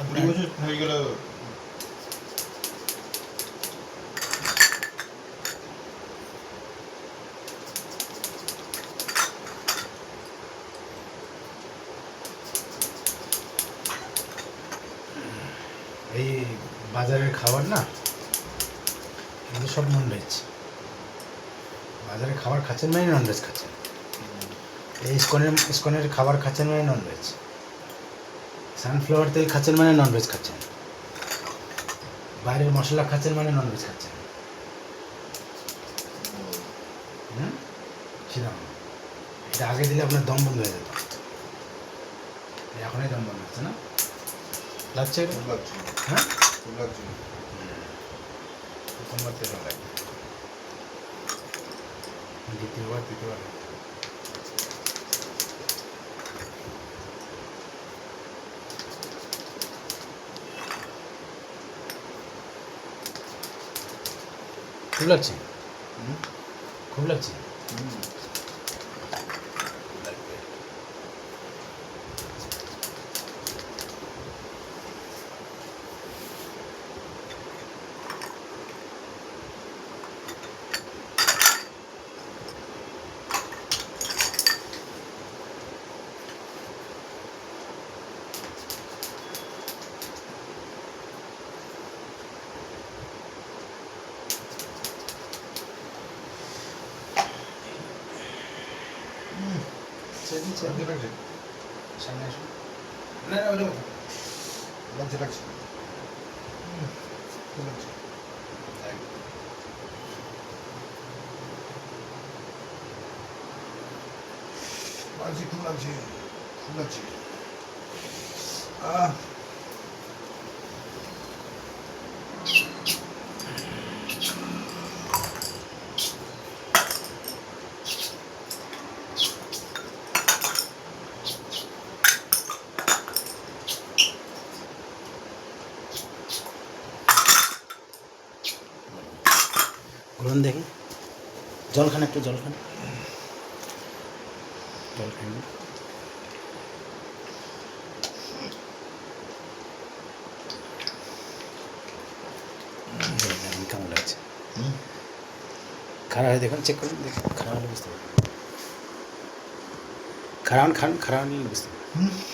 আপনার 20 বছর হয়ে গেল। এই বাজারের খাবার না এগুলো সব ননভেজ। বাজারের খাবার খাচ্ছেন মানে ননভেজ খাচ্ছেন। এই ইসকনের খাবার খাচ্ছেন মানে ননভেজ। সানফ্লাওয়ার তেল খাচ্ছেন মানে ননভেজ খাচ্ছেন। বাইরের মশলা খাচ্ছেন মানে ননভেজ খাচ্ছেন। সেরকম এটা আগে দিলে আপনার দম বন্ধ হয়ে যেত, এখনই দম বন্ধ হচ্ছে না, লাগছে এটা? খুব লাগছে, হ্যাঁ খুব লাগছে। প্রথমবার তেলও লাগবে, দ্বিতীয়বার তৃতীয়বার লাগবে। খুব লাগছে, খুব লাগছে। লাগছে, লাগছে, সামনে আসুন। না না ওটা লাগছে, লাগছে। খুব লাগছে। লাগছে, খুব লাগছে, খুব লাগছে। ঘুরুন দেখি, জল খান, একটু জল খান, জল খান। কেমন লাগছে? খারাপ হয়ে দেখুন, চেক করুন, দেখুন খারাপ হলে বুঝতে পারবেন। খারাপ খান, খারাপ হলে বুঝতে পারবেন।